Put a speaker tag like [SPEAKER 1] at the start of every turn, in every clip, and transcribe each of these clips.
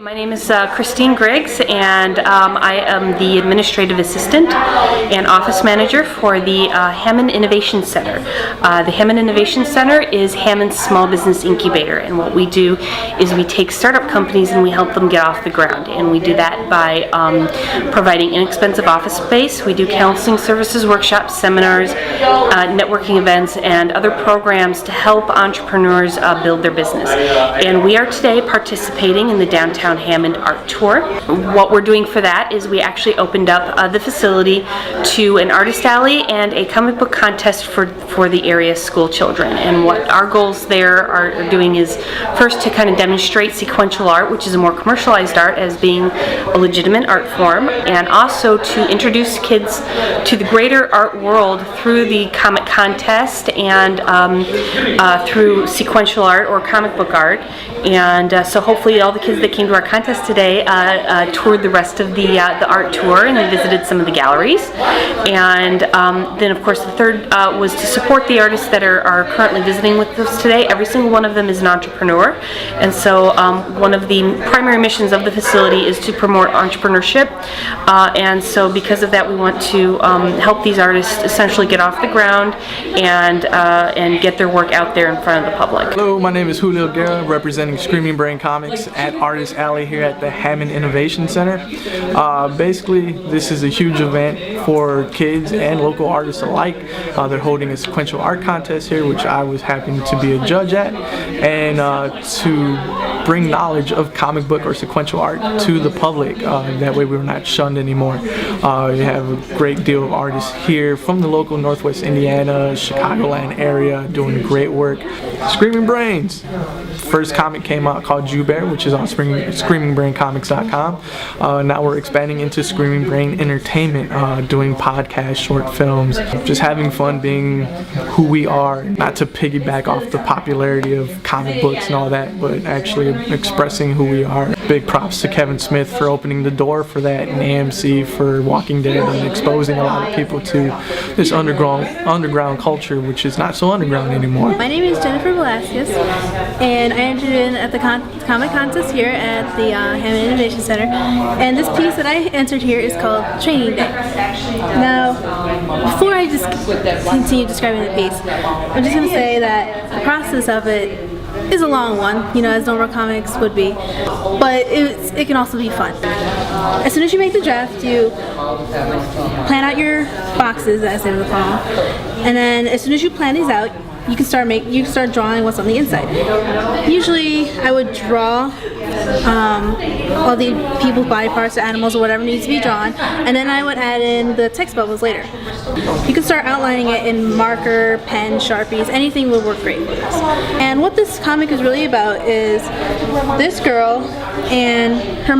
[SPEAKER 1] My name is Christine Griggs, and I am the administrative assistant and office manager for the Hammond Innovation Center. The Hammond Innovation Center is Hammond's small business incubator, and what we do is we take startup companies and we help them get off the ground, and we do that by providing inexpensive office space. We do counseling services, workshops, seminars, networking events, and other programs to help entrepreneurs build their business. And we are today participating in the Downtown Hammond Art Tour. What we're doing for that is we actually opened up the facility to an artist alley and a comic book contest for the area school children. And what our goals there are doing is first to kind of demonstrate sequential art, which is a more commercialized art, as being a legitimate art form, and also to introduce kids to the greater art world through the comic contest and through sequential art or comic book art. And so hopefully all the kids that came to our contest today toured the rest of the art tour and visited some of the galleries. And then of course the third was to support the artists that are currently visiting with us today. Every single one of them is an entrepreneur, and so one of the primary missions of the facility is to promote entrepreneurship, and so because of that we want to help these artists essentially get off the ground and get their work out there in front of the public.
[SPEAKER 2] Hello, my name is Julio Guerra, representing Screaming Brain Comics at Artist Alley here at the Hammond Innovation Center. Basically, this is a huge event for kids and local artists alike. They're holding a sequential art contest here, which I was happy to be a judge at, and to bring knowledge of comic book or sequential art to the public. That way we're not shunned anymore. We have a great deal of artists here from the local Northwest Indiana, Chicagoland area doing great work. Screaming Brains! First comic came out called Jew Bear, which is on ScreamingBrainComics.com. Now we're expanding into Screaming Brain Entertainment, doing podcasts, short films, just having fun being who we are, not to piggyback off the popularity of comic books and all that, but actually expressing who we are. Big props to Kevin Smith for opening the door for that, and AMC for Walking Dead and exposing a lot of people to this underground culture, which is not so underground anymore.
[SPEAKER 3] My name is Jennifer Velasquez, and I entered in at the comic contest here at the Hammond Innovation Center, and this piece that I entered here is called Training Day. Now, before I just continue describing the piece, I'm just going to say that the process of it is a long one, you know, as normal comics would be, but it can also be fun. As soon as you make the draft, you plan out your boxes, as they would call them, and then as soon as you plan these out, you can start drawing what's on the inside. Usually I would draw all the people's body parts, or animals, or whatever needs to be drawn, and then I would add in the text bubbles later. You can start outlining it in marker, pen, Sharpies, anything will work great for this. And what this comic is really about is this girl and her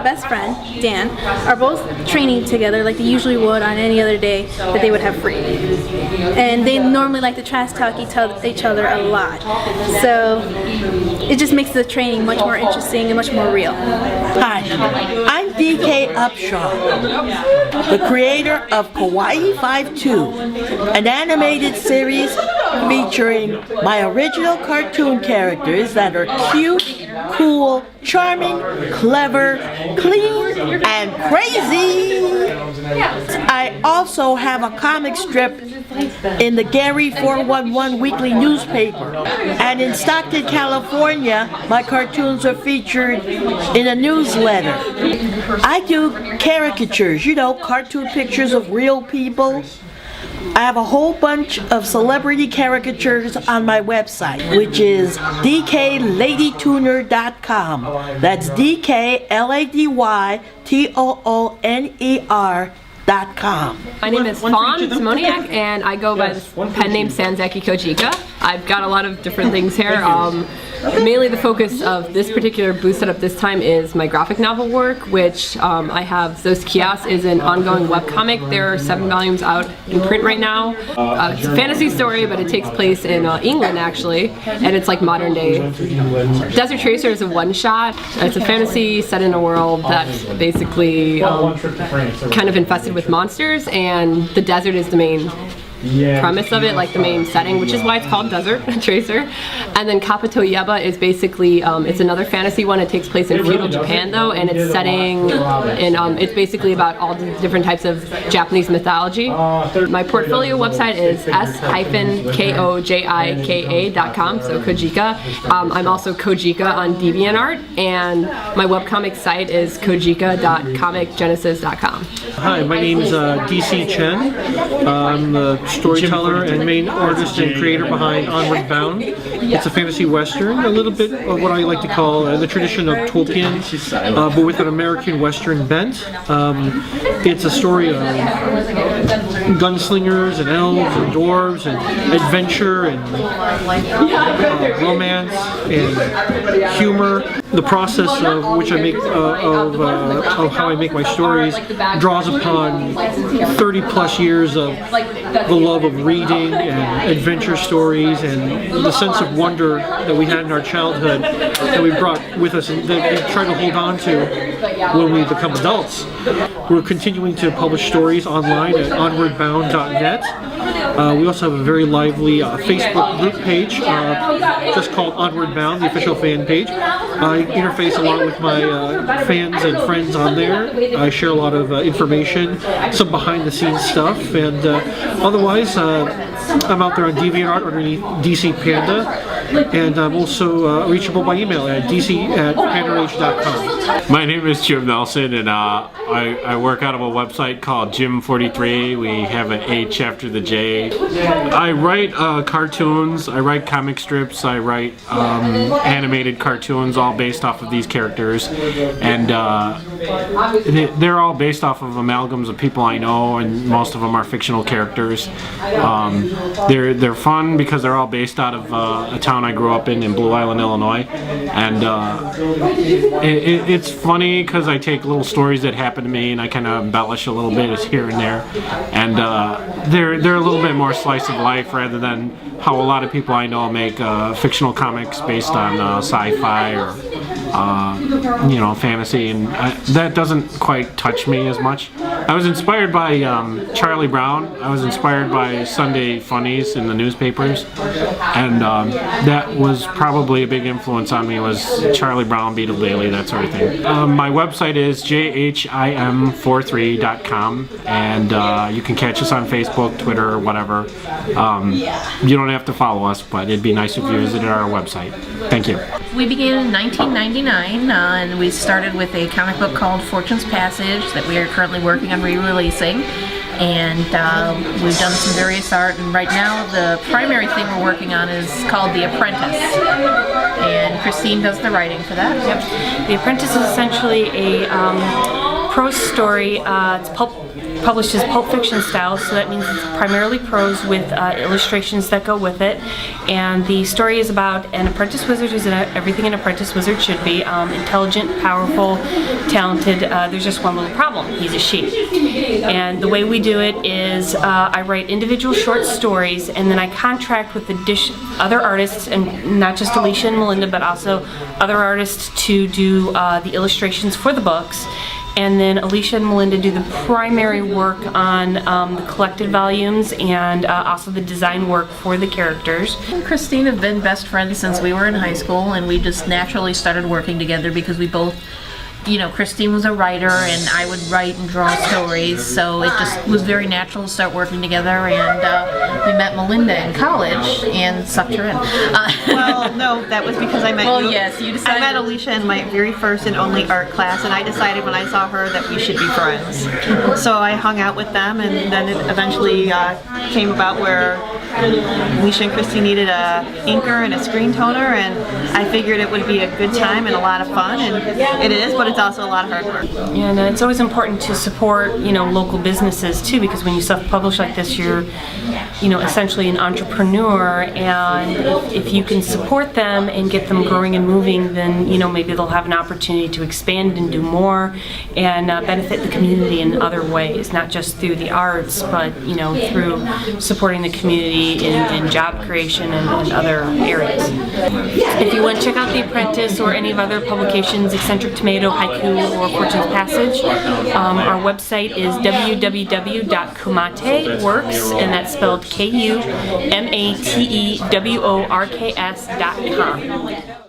[SPEAKER 3] best friend, Dan, are both training together like they usually would on any other day that they would have free. And they normally like to trash talk each other a lot. So it just makes the training much more interesting and much more real.
[SPEAKER 4] Hi, I'm DK Upshaw, the creator of Kawaii 5-2, an animated series featuring my original cartoon characters that are cute, cool, charming, clever, clean, and crazy. I also have a comic strip in the Gary 411 weekly newspaper, and in Stockton, California, my cartoons are featured in a newsletter. I do caricatures, you know, cartoon pictures of real people. I have a whole bunch of celebrity caricatures on my website, which is dkladytuner.com. That's DKLADYTOONER.com.
[SPEAKER 5] My name is Fawn Simoniak, and I go by the pen name Sanzaki Kojika. I've got a lot of different things here. Mainly the focus of this particular booth setup this time is my graphic novel work, which I have Zos Kias is an ongoing webcomic. There are 7 volumes out in print right now. It's a fantasy story, but it takes place in England actually, and it's like modern day. Desert Tracer is a one-shot. It's a fantasy set in a world that's basically kind of infested with monsters, and the desert is the main premise of it, like the main setting, which is why it's called Desert Tracer. And then Kabuto Yeba is basically, it's another fantasy one. It takes place in feudal Japan though, and it's setting in, it's basically about all the different types of Japanese mythology. My portfolio website is s-kojika.com, so Kojika. I'm also Kojika on DeviantArt, and my webcomic site is kojika.comicgenesis.com.
[SPEAKER 6] Hi, my name is DC Chen. I'm the storyteller and main artist and creator behind Onward Bound. It's a fantasy western, a little bit of what I like to call the tradition of Tolkien, but with an American western bent. It's a story of gunslingers and elves and dwarves and adventure and romance and humor. The process of which I make of how I make my stories draws upon 30 plus years of the love of reading and adventure stories and the sense of wonder that we had in our childhood that we brought with us and that we try to hold on to when we become adults. We're continuing to publish stories online at onwardbound.net. We also have a very lively Facebook group page just called Onward Bound, the official fan page. I interface a lot with my fans and friends on there. I share a lot of information, some behind the scenes stuff, and otherwise I'm out there on DeviantArt underneath DC Panda, and I'm also reachable by email at dc@pandarage.com.
[SPEAKER 7] My name is Jim Nelson, and I work out of a website called Jim43. We have an H after the J. I write cartoons, I write comic strips, I write animated cartoons, all based off of these characters, and they're all based off of amalgams of people I know, and most of them are fictional characters. They're fun because they're all based out of a town I grew up in Blue Island, Illinois, and it's funny because I take little stories that happen to me and I kind of embellish a little bit here and there, and they're a little bit more slice of life rather than how a lot of people I know make fictional comics based on sci-fi or fantasy, and that doesn't quite touch me as much. I was inspired by Charlie Brown. I was inspired by Sunday Funnies in the newspapers, and that was probably a big influence on me, was Charlie Brown, Beetle Daily, that sort of thing. My website is jhim43.com, and you can catch us on Facebook, Twitter, or whatever. You don't have to follow us, but it'd be nice if you visited our website. Thank you.
[SPEAKER 8] We began in 1999, and we started with a comic book called Fortune's Passage that we are currently working on re-releasing. And we've done some various art, and right now the primary thing we're working on is called The Apprentice. And Christine does the writing for that.
[SPEAKER 1] Yep. The Apprentice is essentially a prose story. It's published as pulp fiction style, so that means it's primarily prose with illustrations that go with it. And the story is about an apprentice wizard who's everything an apprentice wizard should be. Intelligent, powerful, talented. There's just one little problem. He's a sheep. And the way we do it is I write individual short stories, and then I contract with other artists, and not just Alicia and Melinda, but also other artists to do the illustrations for the books. And then Alicia and Melinda do the primary work on the collected volumes and also the design work for the characters.
[SPEAKER 8] And Christine have been best friends since we were in high school, and we just naturally started working together because we both, Christine was a writer and I would write and draw stories, so it just was very natural to start working together, and we met Melinda in college and sucked her in.
[SPEAKER 9] Well, no, that was because I met you.
[SPEAKER 8] Well, yes, you decided.
[SPEAKER 9] I met Alicia in my very first and only art class, and I decided when I saw her that we should be friends. So I hung out with them, and then it eventually came about where Alicia and Christine needed a inker and a screen toner, and I figured it would be a good time and a lot of fun, and it is, but it's also a lot of hard work.
[SPEAKER 1] And it's always important to support, local businesses too, because when you self-publish like this, you're, essentially an entrepreneur, and if you can support them and get them growing and moving, then, maybe they'll have an opportunity to expand and do more and benefit the community in other ways, not just through the arts, but, through supporting the community in job creation and other areas. If you want to check out The Apprentice or any of other publications, Eccentric Tomato, Haiku, or Fortune's Passage, our website is www.kumateworks, and that's spelled KUMATEWORKS.com.